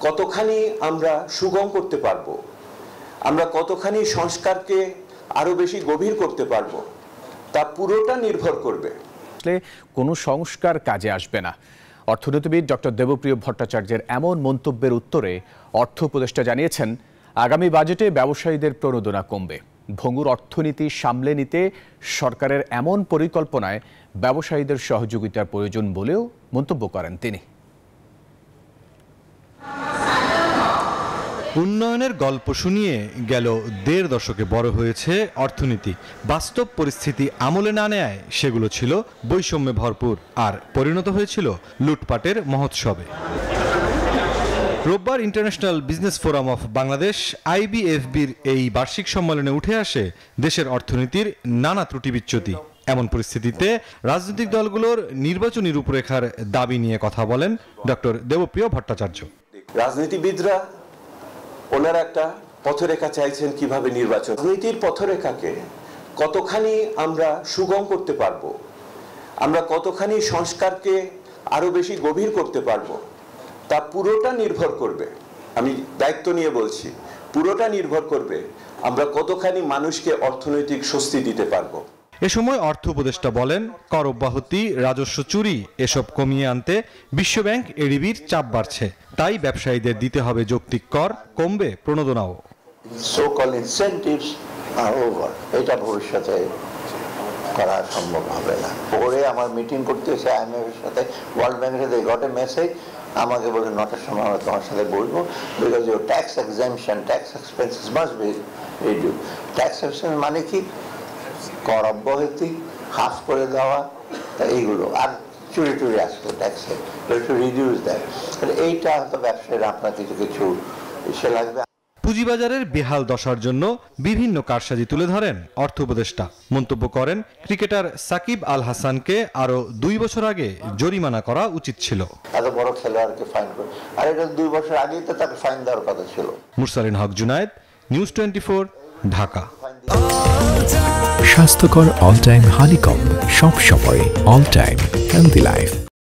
কতখানি আমরা সুগম করতে পারবো, আমরা কতখানি সংস্কারকে আরো বেশি গভীর করতে পারবো, তা পুরোটা নির্ভর করবে। কোনো সংস্কার কাজে আসবে না। অর্থনীতিবিদ ডক্টর দেবপ্রিয় ভট্টাচার্যের এমন মন্তব্যের উত্তরে অর্থ উপদেষ্টা জানিয়েছেন, আগামী বাজেটে ব্যবসায়ীদের প্রণোদনা কমবে। ভঙ্গুর অর্থনীতি সামলে নিতে সরকারের এমন পরিকল্পনায় ব্যবসায়ীদের সহযোগিতার প্রয়োজন বলেও মন্তব্য করেন তিনি। উন্নয়নের গল্প শুনিয়ে গেল ১.৫ দশকে বড় হয়েছে অর্থনীতি। বাস্তব পরিস্থিতি আমলে না নেয় সেগুলো ছিল বৈষম্যে ভরপুর আর পরিণত হয়েছিল লুটপাটের মহোৎসবে। রোববার international business forum of Bangladesh IBFB'র এই বার্ষিক সম্মেলনে উঠে আসে দেশের অর্থনীতির নানা ত্রুটি বিচ্যুতি। এমন পরিস্থিতিতে রাজনৈতিক দলগুলোর নির্বাচনী রূপরেখার দাবি নিয়ে কথা বলেন ডক্টর দেবপ্রিয় ভট্টাচার্য। রাজনীতিবিদরা ওনারা একটা পথরেখা চাইছেন কিভাবে নির্বাচন, রাজনীতির পথরেখাকে কতখানি আমরা সুগম করতে পারবো, আমরা কতখানি সংস্কারকে আরো বেশি গভীর করতে পারবো, তা পুরোটা নির্ভর করবে, আমি দায়িত্ব নিয়ে বলছি, পুরোটা নির্ভর করবে আমরা কতখানি মানুষকে অর্থনৈতিক স্বস্তি দিতে পারবো। এ সময় অর্থ উপদেষ্টা বলেন, কর অব্যাহতি, রাজস্ব চুরি এসব কমিয়ে আনতে বিশ্বব্যাংক এডিবির চাপ বাড়ছে। তাই ব্যবসায়ীদের দিতে হবে যৌক্তিক কর, কমবে প্রণোদনাও। এটা ভবিষ্যতে করা সম্ভব হবে না। পরে আমার মিটিং করতে হয়েছে IMF এর সাথে, ওয়ার্ল্ড ব্যাংকের সাথে, গট এ মেসেজ, আমাকে বলে 9টার সময় আমরা তোমার সাথে বলবো, because your tax exemption, tax expenses must be reduced. Tax exemption মানে কি? কর অব্যাহতি, হাফ করে দেওয়া, এইগুলো। আর চুরি টুরি আসলো ট্যাক্সে, একটু রিডিউস দেয়। এইটা হয়তো ব্যবসায়ীরা আপনার কিছু কিছু ইসে লাগবে। পুঁজিবাজারের বেহাল দশার জন্য বিভিন্ন কারসাজি তুলে ধরেন অর্থ উপদেষ্টা। মন্তব্য করেন, ক্রিকেটার সাকিব আল হাসানকে আরো 2 বছর আগে জরিমানা করা উচিত ছিল। এত বড় খেলোয়াড়কে ফাইন করে, আর এটা 2 বছর আগেই তো তাকে ফাইন দেওয়ার কথা ছিল। মুরসালিন হক জুনায়েদ, নিউজ 24, ঢাকা। স্বাস্থ্যকর অল টাইম হানিকম্ব, সব সময় অল টাইম হেলদি লাইফ।